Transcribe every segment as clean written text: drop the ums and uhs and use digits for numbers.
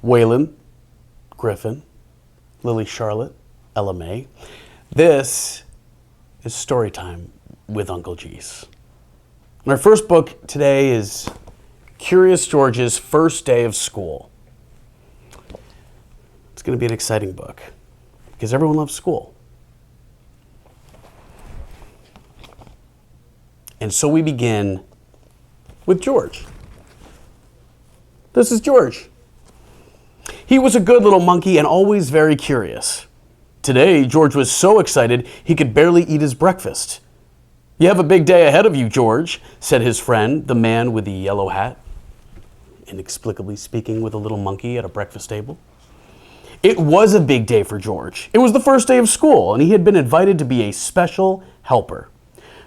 Waylon, Griffin, Lily Charlotte, Ella May. This is Storytime with Uncle Jiss. And our first book today is Curious George's First Day of School. It's going to be an exciting book because everyone loves school. And so we begin with George. This is George. He was a good little monkey and always very curious. Today, George was so excited he could barely eat his breakfast. "You have a big day ahead of you, George," said his friend, the man with the yellow hat, inexplicably speaking with a little monkey at a breakfast table. It was a big day for George. It was the first day of school, and he had been invited to be a special helper.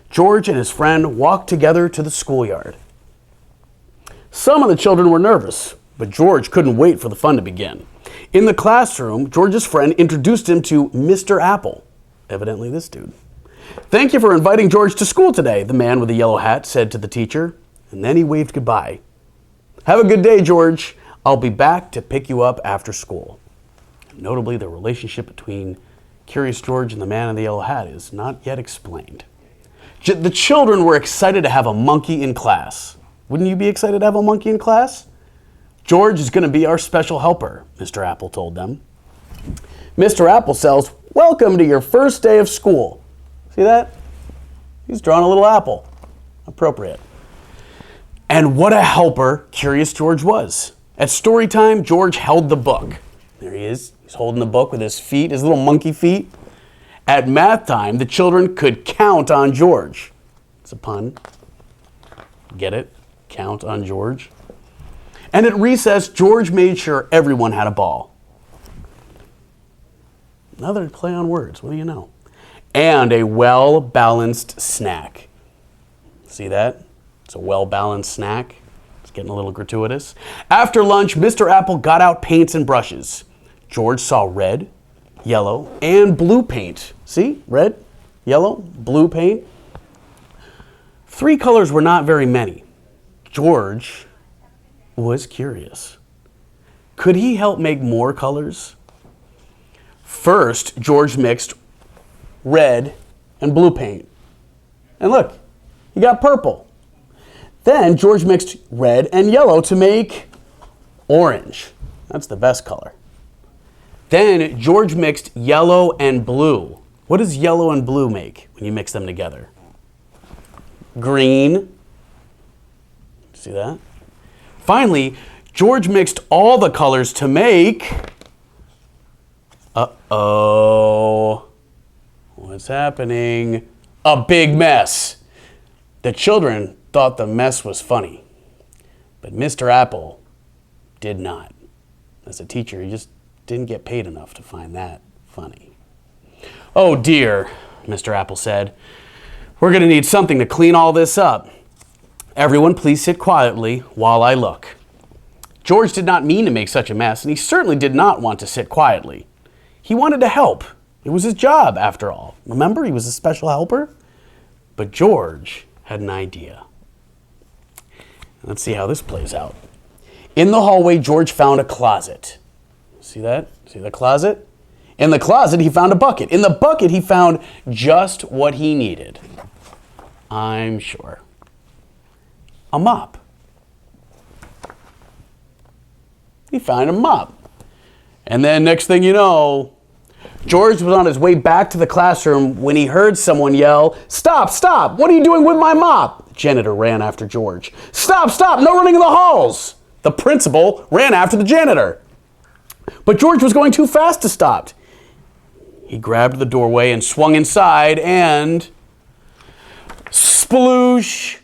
George and his friend walked together to the schoolyard. Some of the children were nervous, but George couldn't wait for the fun to begin. In the classroom, George's friend introduced him to Mr. Apple, evidently this dude. "Thank you for inviting George to school today," the man with the yellow hat said to the teacher, and then he waved goodbye. "Have a good day, George. I'll be back to pick you up after school." Notably, the relationship between Curious George and the man in the yellow hat is not yet explained. The children were excited to have a monkey in class. Wouldn't you be excited to have a monkey in class? "George is going to be our special helper," Mr. Apple told them. Mr. Apple says, "Welcome to your first day of school." See that? He's drawn a little apple. Appropriate. And what a helper Curious George was. At story time, George held the book. There he is. He's holding the book with his feet, his little monkey feet. At math time, the children could count on George. It's a pun. Get it? Count on George. And at recess, George made sure everyone had a ball. Another play on words, what do you know? And a well-balanced snack. See that? It's a well-balanced snack. It's getting a little gratuitous. After lunch, Mr. Apple got out paints and brushes. George saw red, yellow, and blue paint. See? Red, yellow, blue paint. 3 colors were not very many. George was curious. Could he help make more colors? First, George mixed red and blue paint. And look, he got purple. Then George mixed red and yellow to make orange. That's the best color. Then George mixed yellow and blue. What does yellow and blue make when you mix them together? Green. See that? Finally, George mixed all the colors to make... Uh-oh. What's happening? A big mess. The children thought the mess was funny, but Mr. Apple did not. As a teacher, he just didn't get paid enough to find that funny. "Oh dear," Mr. Apple said. "We're going to need something to clean all this up. Everyone, please sit quietly while I look." George did not mean to make such a mess, and he certainly did not want to sit quietly. He wanted to help. It was his job, after all. Remember, he was a special helper? But George had an idea. Let's see how this plays out. In the hallway, George found a closet. See that? See the closet? In the closet, he found a bucket. In the bucket, he found just what he needed. I'm sure. A mop. He found a mop. And then next thing you know, George was on his way back to the classroom when he heard someone yell, "Stop, stop, what are you doing with my mop?" The janitor ran after George. "Stop, stop, no running in the halls." The principal ran after the janitor. But George was going too fast to stop. He grabbed the doorway and swung inside and... sploosh!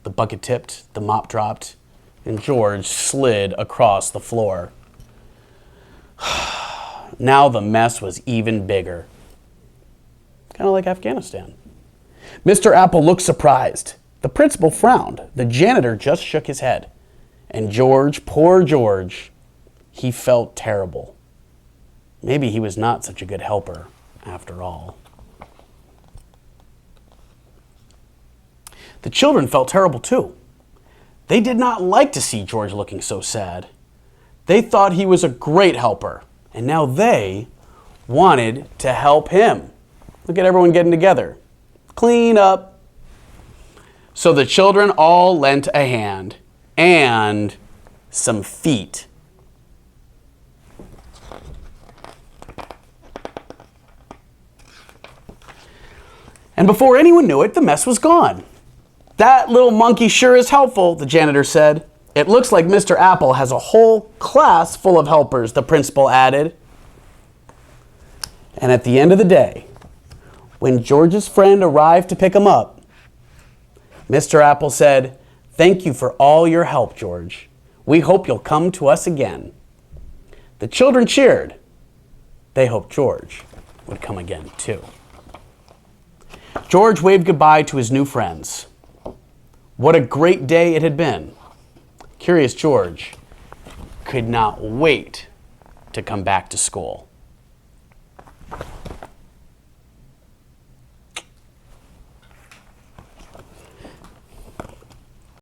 The bucket tipped, the mop dropped, and George slid across the floor. Now the mess was even bigger. Kind of like Afghanistan. Mr. Apple looked surprised. The principal frowned. The janitor just shook his head. And George, poor George, he felt terrible. Maybe he was not such a good helper after all. The children felt terrible too. They did not like to see George looking so sad. They thought he was a great helper, and now they wanted to help him. Look at everyone getting together. Clean up. So the children all lent a hand and some feet. And before anyone knew it, the mess was gone. That little monkey sure is helpful, the janitor said. It looks like Mr. Apple has a whole class full of helpers, the principal added. And at the end of the day, when George's friend arrived to pick him up, Mr. Apple said, "Thank you for all your help, George. We hope you'll come to us again." The children cheered. They hoped George would come again, too. George waved goodbye to his new friends. What a great day it had been. Curious George could not wait to come back to school.